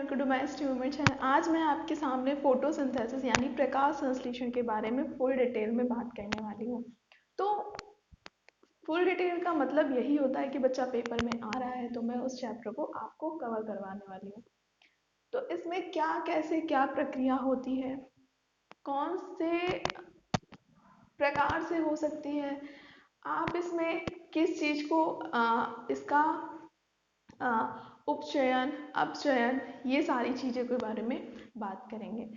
Welcome to my student channel. आज मैं आपके सामने फोटोसिंथेसिस यानी प्रकाश संश्लेषण के बारे में फुल डिटेल में बात करने वाली हूँ। तो फुल डिटेल का मतलब यही होता है कि बच्चा पेपर में आ रहा है तो मैं उस चैप्टर को आपको कवर करवाने वाली हूँ। तो इसमें क्या कैसे क्या प्रक्रिया होती है, कौन से प्रकार से हो सकती है, आप इसमें किस चीज़ को इसका उपचयन अपचयन, ये सारी चीज़ों के बारे में बात करेंगे।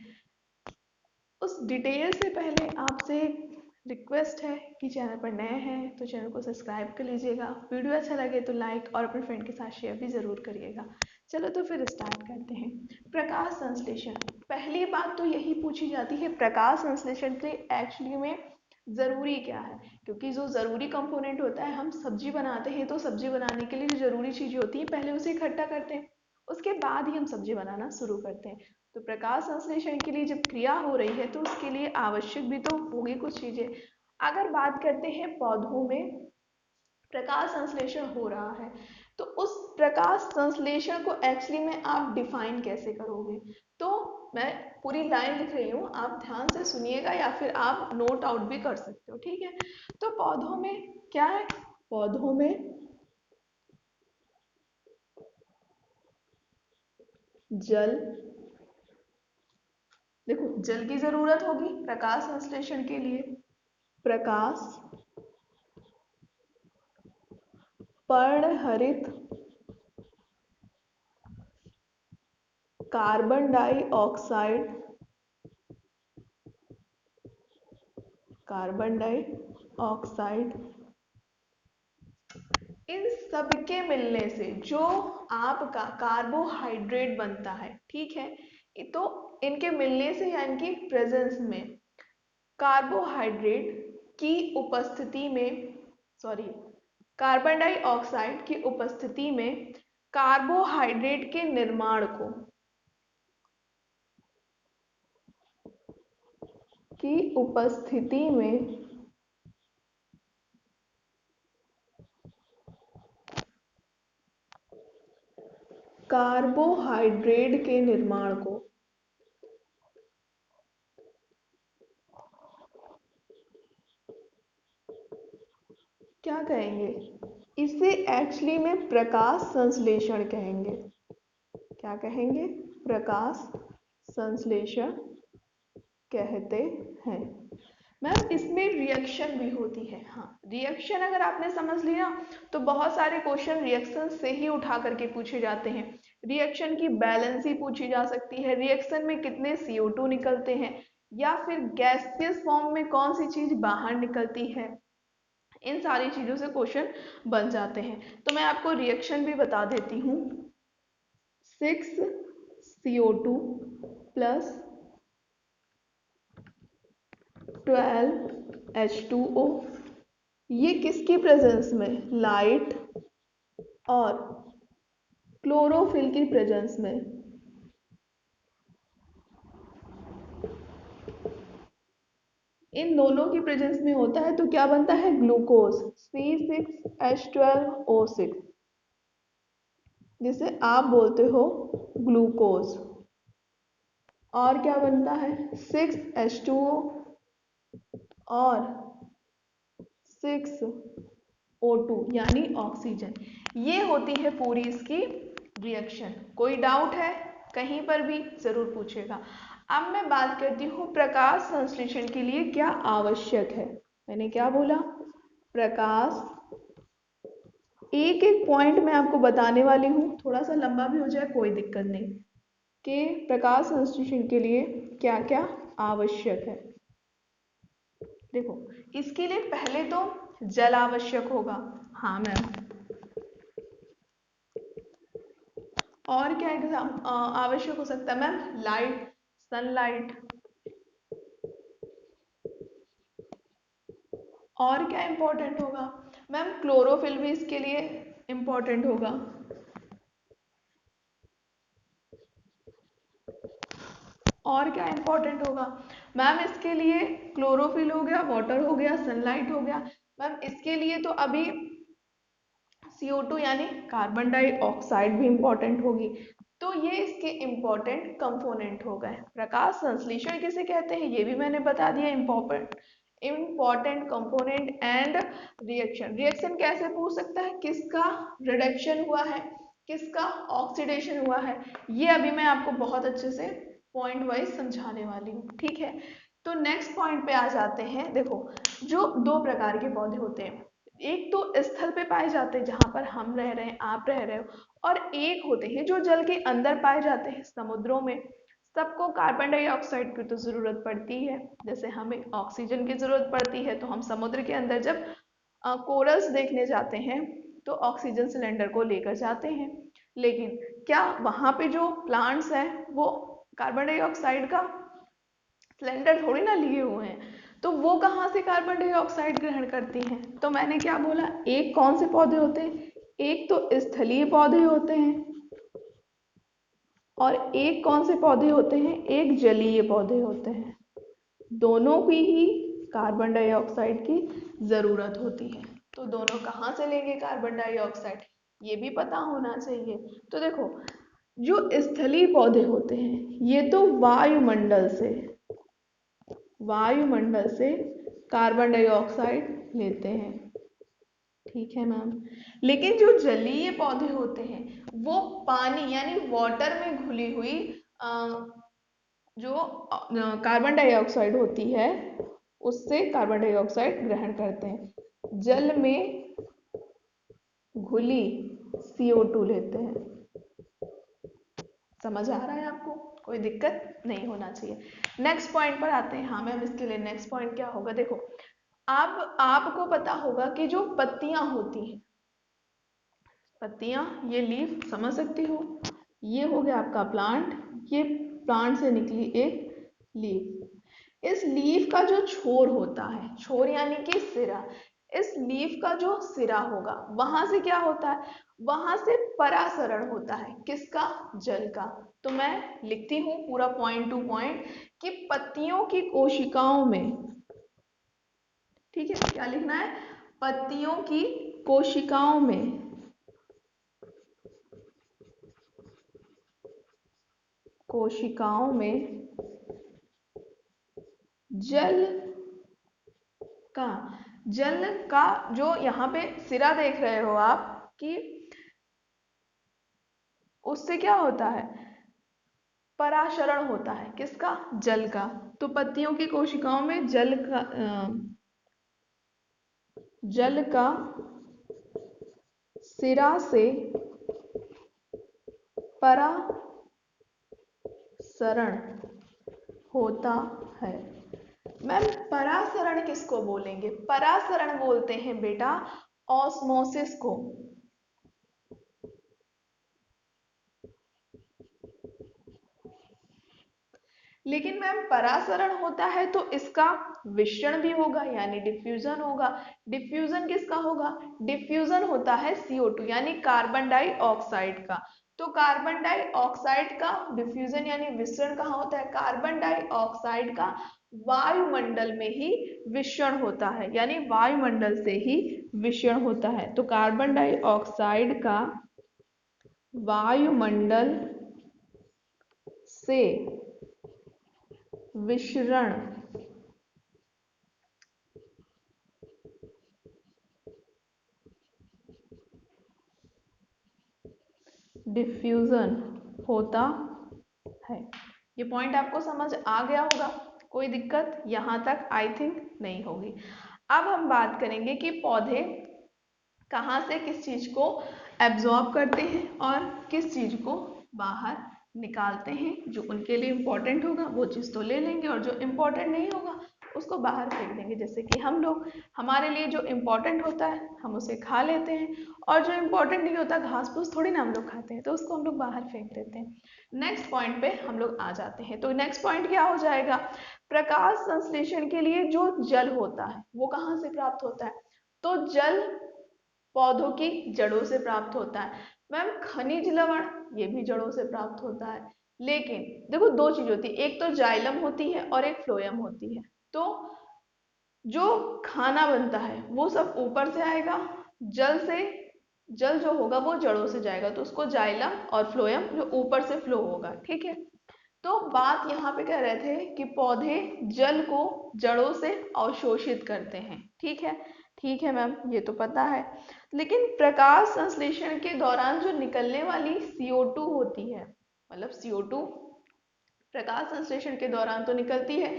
उस डिटेल से पहले आपसे रिक्वेस्ट है कि चैनल पर नए हैं तो चैनल को सब्सक्राइब कर लीजिएगा, वीडियो अच्छा लगे तो लाइक और अपने फ्रेंड के साथ शेयर भी ज़रूर करिएगा। चलो तो फिर स्टार्ट करते हैं। प्रकाश संश्लेषण, पहली बात तो यही पूछी जाती है प्रकाश संश्लेषण के एक्चुअली में ज़रूरी क्या है, क्योंकि जो ज़रूरी कंपोनेंट होता है, हम सब्जी बनाते हैं तो सब्जी बनाने के लिए जो ज़रूरी चीज़ें होती हैं पहले उसे इकट्ठा करते हैं, उसके बाद ही हम सब्जी बनाना शुरू करते हैं। तो प्रकाश संश्लेषण के लिए जब क्रिया हो रही है तो उसके लिए आवश्यक भी तो होगी कुछ चीज़ें। अगर बात करते हैं पौधों में प्रकाश संश्लेषण हो रहा है तो उस प्रकाश संश्लेषण को एक्चुअली में आप डिफाइन कैसे करोगे। तो मैं पूरी लाइन लिख रही हूँ, आप ध्यान से सुनिएगा या फिर आप नोट आउट भी कर सकते हो, ठीक है। तो पौधों में क्या है, पौधों में जल, देखो जल की जरूरत होगी प्रकाश संश्लेषण के लिए। प्रकाश पर्णहरित कार्बन डाइऑक्साइड, कार्बन डाइऑक्साइड, इन सब के मिलने से जो आपका कार्बोहाइड्रेट बनता है, ठीक है। तो इनके मिलने से यानी कि प्रेजेंस में कार्बोहाइड्रेट की उपस्थिति में, सॉरी, कार्बन डाइऑक्साइड की उपस्थिति में कार्बोहाइड्रेट के निर्माण को, की उपस्थिति में कार्बोहाइड्रेट के निर्माण को क्या कहेंगे, इसे एक्चुअली में प्रकाश संश्लेषण कहेंगे। क्या कहेंगे, प्रकाश संश्लेषण कहते हैं। मैम इसमें रिएक्शन भी होती है, हाँ रिएक्शन अगर आपने समझ लिया तो बहुत सारे क्वेश्चन रिएक्शन से ही उठा करके पूछे जाते हैं। रिएक्शन की बैलेंसी पूछी जा सकती है, रिएक्शन में कितने CO2 निकलते हैं, या फिर गैसियस फॉर्म में कौन सी चीज बाहर निकलती है, इन सारी चीजों से क्वेश्चन बन जाते हैं। तो मैं आपको रिएक्शन भी बता देती हूँ। 6CO2 प्लस 12H2O, ये किसकी प्रेजेंस में, लाइट और क्लोरोफिल की प्रेजेंस में, इन दोनों की प्रेजेंस में होता है तो क्या बनता है, ग्लूकोज C6H12O6, जिसे आप बोलते हो ग्लूकोज। और क्या बनता है, 6H2O और 6O2 यानी ऑक्सीजन। ये होती है पूरी इसकी रिएक्शन। कोई डाउट है कहीं पर भी जरूर पूछेगा। अब मैं बात करती हूँ प्रकाश संश्लेषण के लिए क्या आवश्यक है। मैंने क्या बोला, प्रकाश, एक एक पॉइंट मैं आपको बताने वाली हूँ, थोड़ा सा लंबा भी हो जाए कोई दिक्कत नहीं, कि प्रकाश संश्लेषण के लिए क्या क्या आवश्यक है। देखो इसके लिए पहले तो जल आवश्यक होगा, हाँ मैम। और क्या एग्जाम आवश्यक हो सकता है मैम, लाइट, सनलाइट। और क्या इंपॉर्टेंट होगा मैम, क्लोरोफिल भी इसके लिए इंपॉर्टेंट होगा। और क्या इंपॉर्टेंट होगा मैम, इसके लिए क्लोरोफिल हो गया, वाटर हो गया, सनलाइट हो गया। मैम इसके लिए तो अभी CO2 यानी कार्बन डाइऑक्साइड भी इंपॉर्टेंट होगी। तो ये इसके इम्पोर्टेंट कंपोनेंट हो गए। प्रकाश संश्लेषण किसे कहते हैं ये भी मैंने बता दिया, important component. And reaction, reaction कैसे पूछ सकता है, किसका रिडक्शन हुआ है, किसका ऑक्सीडेशन हुआ है, ये अभी मैं आपको बहुत अच्छे से पॉइंट वाइज समझाने वाली हूँ, ठीक है। तो नेक्स्ट पॉइंट पे आ जाते हैं। देखो, जो दो प्रकार के पौधे होते हैं, एक तो स्थल पे पाए जाते हैं जहां पर हम रह रहे हैं, आप रह रहे हो, और एक होते हैं जो जल के अंदर पाए जाते हैं, समुद्रों में। सबको कार्बन डाइऑक्साइड की तो जरूरत पड़ती है, जैसे हमें ऑक्सीजन की जरूरत पड़ती है। तो हम समुद्र के अंदर जब कोरल्स देखने जाते हैं तो ऑक्सीजन सिलेंडर को लेकर जाते हैं, लेकिन क्या वहां पे जो प्लांट्स हैं वो कार्बन डाइऑक्साइड का सिलेंडर थोड़ी ना लिए हुए हैं, तो वो कहाँ से कार्बन डाइऑक्साइड ग्रहण करती हैं। तो मैंने क्या बोला, एक कौन से पौधे होते हैं, एक तो स्थलीय पौधे होते हैं और एक कौन से पौधे होते हैं, एक जलीय पौधे होते हैं। दोनों की ही कार्बन डाइऑक्साइड की जरूरत होती है। तो दोनों कहाँ से लेंगे कार्बन डाइऑक्साइड, ये भी पता होना चाहिए। तो देखो, जो स्थलीय पौधे होते हैं ये तो वायुमंडल से कार्बन डाइऑक्साइड लेते हैं, ठीक है मैम। लेकिन जो जलीय पौधे होते हैं वो पानी यानी वाटर में घुली हुई जो कार्बन डाइऑक्साइड होती है उससे कार्बन डाइऑक्साइड ग्रहण करते हैं, जल में घुली CO2 लेते हैं। समझ आ रहा है आपको, कोई दिक्कत नहीं होना चाहिए। नेक्स्ट पॉइंट पर आते हैं। हाँ मैम, इसके लिए नेक्स्ट पॉइंट क्या होगा, देखो अब आपको पता होगा कि जो पत्तियां होती हैं, पत्तियां, ये लीफ समझ सकती हो, ये हो गया आपका प्लांट, ये प्लांट से निकली एक लीफ। इस लीफ का जो छोर होता है, छोर यानी कि सिरा, इस लीफ का जो सिरा होगा वहां से क्या होता है, वहां से परासरण होता है, किसका, जल का। तो मैं लिखती हूं पूरा पॉइंट टू पॉइंट कि पत्तियों की कोशिकाओं में, ठीक है, क्या लिखना है, पत्तियों की कोशिकाओं में जल का जल का जो यहाँ पे सिरा देख रहे हो आप कि उससे क्या होता है, पराशरण होता है, किसका, जल का। तो पत्तियों की कोशिकाओं में जल का सिरा से परासरण होता है। मैम परासरण किसको बोलेंगे, परासरण बोलते हैं बेटा ऑस्मोसिस को। लेकिन मैम परासरण होता है तो इसका विषण भी होगा यानी डिफ्यूजन होगा। डिफ्यूजन किसका होगा, डिफ्यूजन होता है CO2 यानी कार्बन डाइऑक्साइड का। तो कार्बन डाइऑक्साइड का डिफ्यूजन यानी विसरण कहाँ होता है, कार्बन डाइऑक्साइड का वायुमंडल में ही विषण होता है, यानी वायुमंडल से ही विषण होता है। तो कार्बन डाइऑक्साइड का वायुमंडल से विसरण डिफ्यूजन होता है। ये पॉइंट आपको समझ आ गया होगा, कोई दिक्कत यहाँ तक आई थिंक नहीं होगी। अब हम बात करेंगे कि पौधे कहाँ से किस चीज को एब्जॉर्ब करते हैं और किस चीज को बाहर निकालते हैं। जो उनके लिए इम्पोर्टेंट होगा वो चीज तो ले लेंगे और जो इम्पोर्टेंट नहीं होगा उसको बाहर फेंक देंगे। जैसे कि हम लोग, हमारे लिए जो इम्पोर्टेंट होता है हम उसे खा लेते हैं और जो इम्पोर्टेंट नहीं होता, घास फूस थोड़ी ना हम लोग खाते हैं, तो उसको हम लोग बाहर फेंक देते हैं। नेक्स्ट पॉइंट पे हम लोग आ जाते हैं। तो नेक्स्ट पॉइंट क्या हो जाएगा, प्रकाश संश्लेषण के लिए जो जल होता है वो कहाँ से प्राप्त होता है, तो जल पौधों की जड़ों से प्राप्त होता है। मैम खनिज लवण ये भी जड़ों से प्राप्त होता है। लेकिन देखो दो चीज होती है, एक तो जाइलम होती है और एक फ्लोएम होती है। तो जो खाना बनता है वो सब ऊपर से आएगा, जल से जल जो होगा वो जड़ों से जाएगा, तो उसको जाइलम और फ्लोएम जो ऊपर से फ्लो होगा। ठीक है, तो बात यहाँ पे कह रहे थे कि पौधे जल को जड़ों से अवशोषित करते हैं। ठीक है, ठीक है मैम, ये तो पता है। लेकिन प्रकाश संश्लेषण के दौरान जो निकलने वाली CO2 होती है, मतलब CO2 प्रकाश संश्लेषण के दौरान तो निकलती है,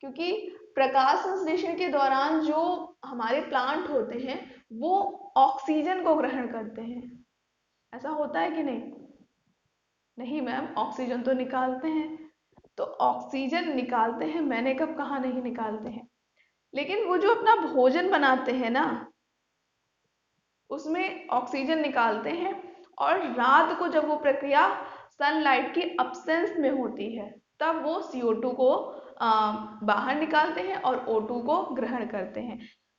क्योंकि प्रकाश संश्लेषण के दौरान जो हमारे प्लांट होते हैं वो ऑक्सीजन को ग्रहण करते हैं। ऐसा होता है कि नहीं? नहीं मैम, ऑक्सीजन तो निकालते हैं। तो ऑक्सीजन निकालते हैं, मैंने कब कहा नहीं निकालते हैं, लेकिन वो जो अपना भोजन बनाते हैं ना, उसमें ऑक्सीजन निकालते हैं। और रात को जब वो प्रक्रिया सनलाइट की अब्सेंस में होती है, तब वो CO2 को बाहर निकालते हैं और O2 को ग्रहण करते हैं।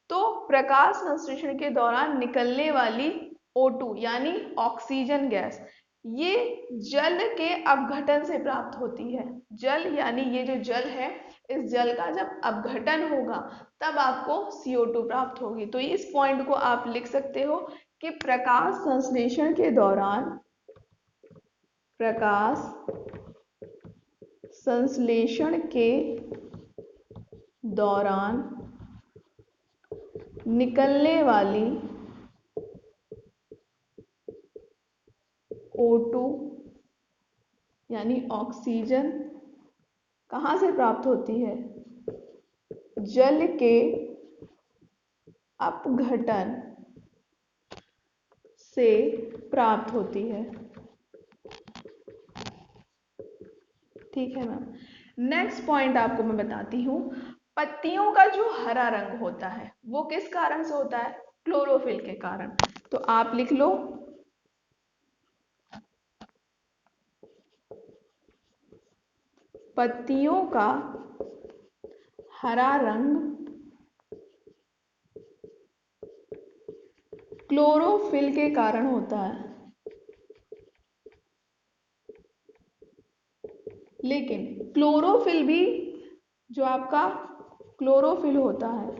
तो प्रकाश संश्लेषण के दौरान निकलने वाली O2 यानी ऑक्सीजन गैस, ये जल के अपघटन से प्राप्त होती है। जल यानी ये जो जल है, इस जल का जब अपघटन होगा तब आपको CO2 प्राप्त होगी। तो इस पॉइंट को आप लिख सकते हो कि प्रकाश संश्लेषण के दौरान, प्रकाश संश्लेषण के दौरान निकलने वाली O2 यानी ऑक्सीजन कहाँ से प्राप्त होती है? जल के अपघटन से प्राप्त होती है। ठीक है मैम, नेक्स्ट पॉइंट आपको मैं बताती हूँ। पत्तियों का जो हरा रंग होता है वो किस कारण से होता है? क्लोरोफिल के कारण। तो आप लिख लो, पत्तियों का हरा रंग क्लोरोफिल के कारण होता है। लेकिन क्लोरोफिल भी, जो आपका क्लोरोफिल होता है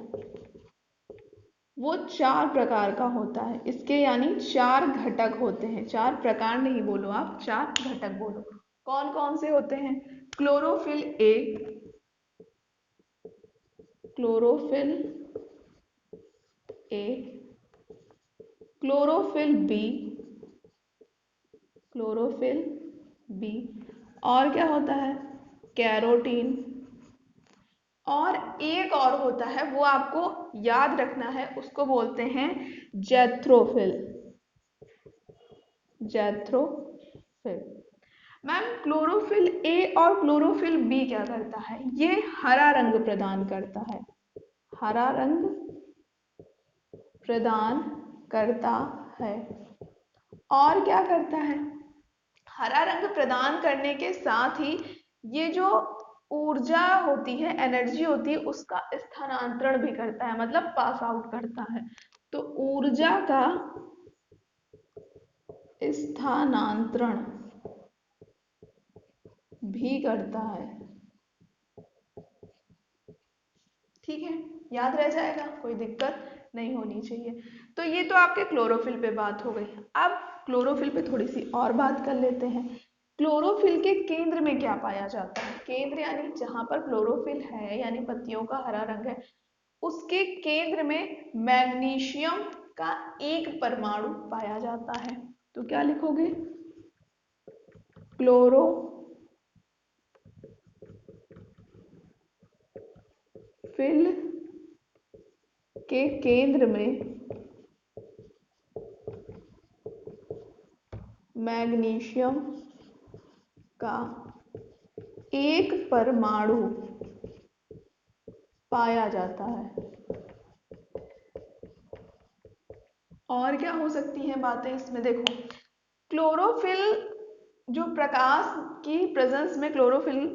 वो 4 प्रकार का होता है। इसके यानी 4 घटक होते हैं। 4 प्रकार नहीं बोलो आप, 4 घटक बोलो। कौन कौन से होते हैं? Chlorophyll A, chlorophyll A, chlorophyll B, chlorophyll B, और क्या होता है? कैरोटीन। और एक और होता है, वो आपको याद रखना है, उसको बोलते हैं जैथ्रोफिल। जैथ्रोफिल। मैम, क्लोरोफिल ए और क्लोरोफिल बी क्या करता है? ये हरा रंग प्रदान करता है। हरा रंग प्रदान करता है। और क्या करता है? हरा रंग प्रदान करने के साथ ही ये जो ऊर्जा होती है, एनर्जी होती है, उसका स्थानांतरण भी करता है, मतलब पास आउट करता है। तो ऊर्जा का स्थानांतरण भी करता है। ठीक है, याद रह जाएगा, कोई दिक्कत नहीं होनी चाहिए। तो ये तो आपके क्लोरोफिल पे बात हो गई। अब क्लोरोफिल पे थोड़ी सी और बात कर लेते हैं। क्लोरोफिल के केंद्र में क्या पाया जाता है? केंद्र यानी जहां पर क्लोरोफिल है, यानी पत्तियों का हरा रंग है, उसके केंद्र में मैग्नीशियम का एक परमाणु पाया जाता है। तो क्या लिखोगे? क्लोरोफिल के केंद्र में मैग्नीशियम का एक परमाणु पाया जाता है। और क्या हो सकती हैं बातें इसमें? देखो, क्लोरोफिल जो प्रकाश की प्रेजेंस में क्लोरोफिल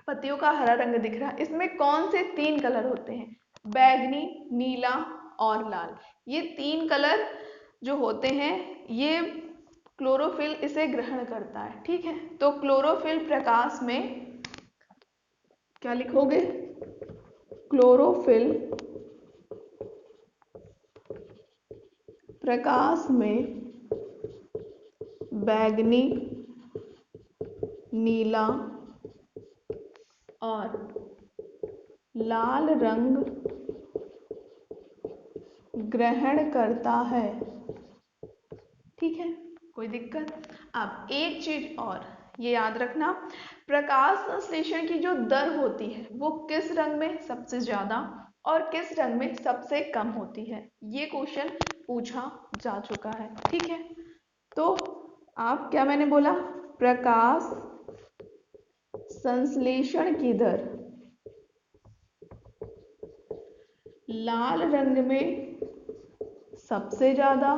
पत्तियों का हरा रंग दिख रहा है, इसमें कौन से 3 कलर होते हैं? बैगनी, नीला और लाल। ये 3 कलर जो होते हैं, ये क्लोरोफिल इसे ग्रहण करता है। ठीक है, तो क्लोरोफिल प्रकाश में क्या लिखोगे? क्लोरोफिल प्रकाश में बैंगनी, नीला और लाल रंग ग्रहण करता है। ठीक है, कोई दिक्कत? अब एक चीज और ये याद रखना, प्रकाश संश्लेषण की जो दर होती है वो किस रंग में सबसे ज्यादा और किस रंग में सबसे कम होती है, ये क्वेश्चन पूछा जा चुका है। ठीक है, तो आप क्या मैंने बोला, प्रकाश संश्लेषण की दर लाल रंग में सबसे ज्यादा,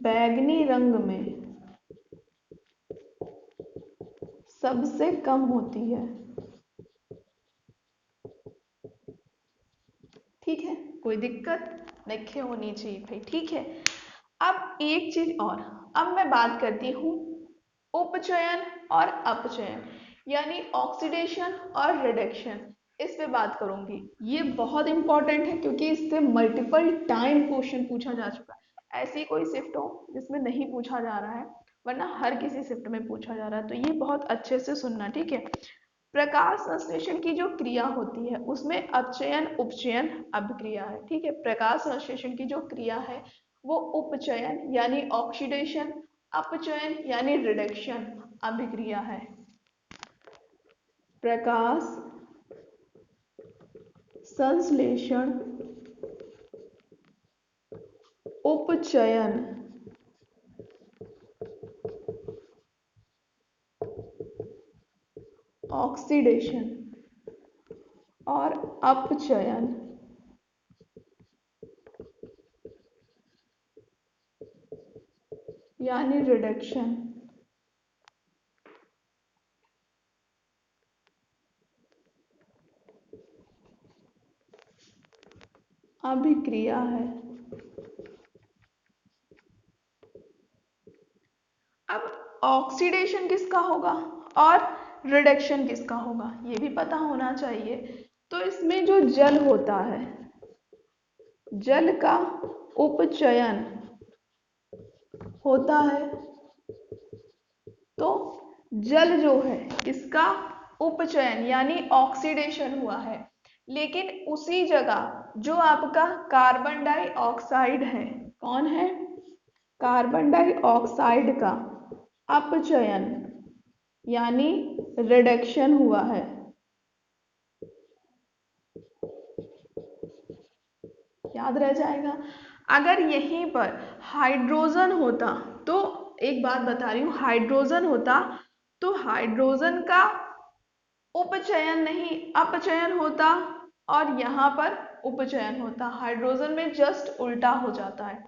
बैंगनी रंग में सबसे कम होती है। ठीक है, कोई दिक्कत नहीं होनी चाहिए भाई। ठीक है, अब एक चीज और, अब मैं बात करती हूँ उपचयन और अपचयन, यानी ऑक्सीडेशन और रिडक्शन, इस पे बात करूंगी। ये बहुत इंपॉर्टेंट है क्योंकि इससे मल्टीपल टाइम क्वेश्चन पूछा जा चुका है। ऐसी कोई शिफ्ट हो जिसमें नहीं पूछा जा रहा है, वरना हर किसी शिफ्ट में पूछा जा रहा है, तो ये बहुत अच्छे से सुनना। ठीक है, प्रकाश संश्लेषण की जो क्रिया होती है उसमें अपचयन उपचयन अभिक्रिया है। ठीक है, प्रकाश संश्लेषण की जो क्रिया है वो उपचयन यानी ऑक्सीडेशन, अपचयन यानी रिडक्शन अभिक्रिया है। प्रकाश संश्लेषण उपचयन ऑक्सीडेशन और अपचयन यानी रिडक्शन अभिक्रिया है। अब ऑक्सीडेशन किसका होगा और रिडक्शन किसका होगा ये भी पता होना चाहिए। तो इसमें जो जल होता है, जल का उपचयन होता है, तो जल जो है इसका उपचयन यानी ऑक्सीडेशन हुआ है, लेकिन उसी जगह जो आपका कार्बन डाइऑक्साइड है, कौन है, कार्बन डाइऑक्साइड का अपचयन यानी रिडक्शन हुआ है। याद रह जाएगा। अगर यहीं पर हाइड्रोजन होता, तो एक बात बता रही हूं, हाइड्रोजन होता तो हाइड्रोजन का उपचयन नहीं अपचयन होता और यहाँ पर उपचयन होता, हाइड्रोजन में जस्ट उल्टा हो जाता है।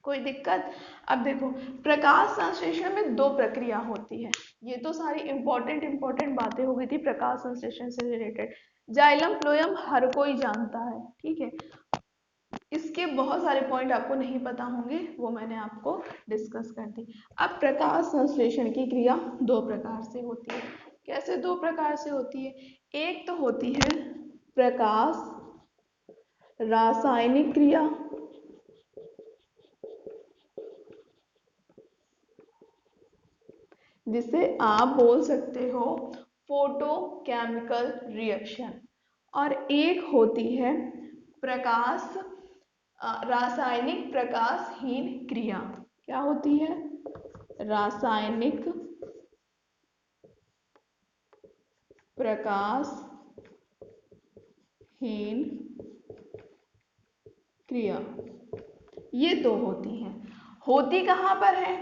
कोई दिक्कत? अब देखो, प्रकाश संश्लेषण में दो प्रक्रिया होती है। ये तो सारी इंपॉर्टेंट बातें हो गई थी प्रकाश संश्लेषण से रिलेटेड। जाइलम फ्लोएम हर कोई जानता है। ठीक है, इसके बहुत सारे पॉइंट आपको नहीं पता होंगे, वो मैंने आपको डिस्कस कर दी। अब प्रकाश संश्लेषण की क्रिया दो प्रकार से होती है। कैसे दो प्रकार से होती है? एक तो होती है प्रकाश रासायनिक क्रिया, जिसे आप बोल सकते हो फोटोकेमिकल रिएक्शन, और एक होती है प्रकाश रासायनिक प्रकाशहीन क्रिया। क्या होती है? रासायनिक प्रकाशहीन क्रिया, ये दो होती हैं। होती कहाँ पर है,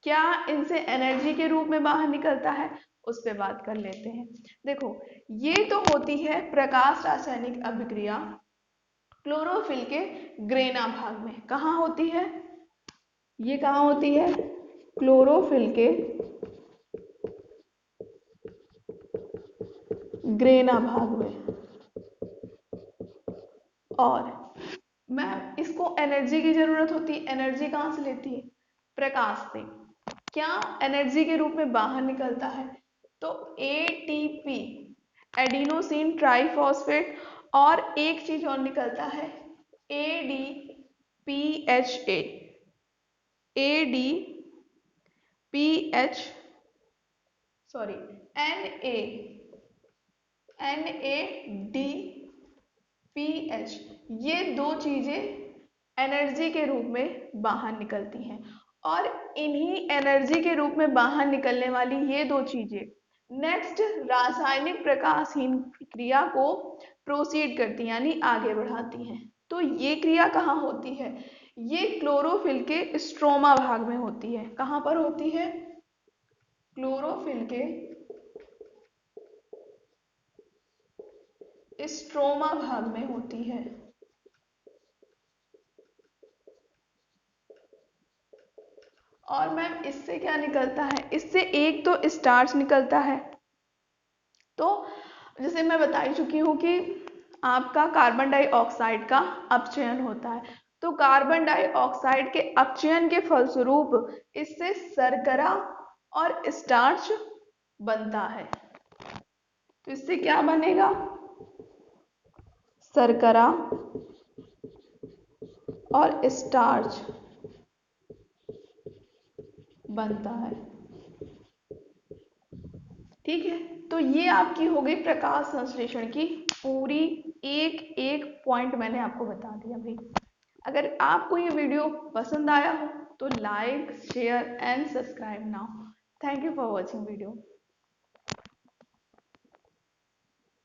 क्या इनसे एनर्जी के रूप में बाहर निकलता है, उस पर बात कर लेते हैं। देखो, ये तो होती है प्रकाश रासायनिक अभिक्रिया क्लोरोफिल के ग्रेना भाग में। कहाँ होती है? ये कहाँ होती है? क्लोरोफिल के ग्रेना भाग में। और मैम इसको एनर्जी की जरूरत होती है, एनर्जी कहाँ से लेती है? प्रकाश से। क्या एनर्जी के रूप में बाहर निकलता है? तो एटीपी एडिनोसिन ट्राइफॉस्फेट, और एक चीज और निकलता है ADPHA, ADPH, सॉरी, NADPH, ये दो चीजें एनर्जी के रूप में बाहर निकलती हैं। और इन्हीं एनर्जी के रूप में बाहर निकलने वाली ये दो चीजें नेक्स्ट रासायनिक प्रकाशहीन क्रिया को प्रोसीड करती हैं, यानी आगे बढ़ाती हैं। तो ये क्रिया कहाँ होती है? ये क्लोरोफिल के स्ट्रोमा भाग में होती है। कहाँ पर होती है? क्लोरोफिल के स्ट्रोमा भाग में होती है। और मैम इससे क्या निकलता है? इससे एक तो स्टार्च निकलता है। तो जैसे मैं बता ही चुकी हूँ कि आपका कार्बन डाइऑक्साइड का अपचयन होता है। तो कार्बन डाइऑक्साइड के अपचयन के फलस्वरूप इससे शर्करा और स्टार्च बनता है। तो इससे क्या बनेगा? शर्करा और स्टार्च बनता है। ठीक है, तो ये आपकी हो गई प्रकाश संश्लेषण की पूरी एक एक पॉइंट मैंने आपको बता दिया भाई। अगर आपको ये वीडियो पसंद आया हो तो like, share and subscribe now. Thank you for watching video.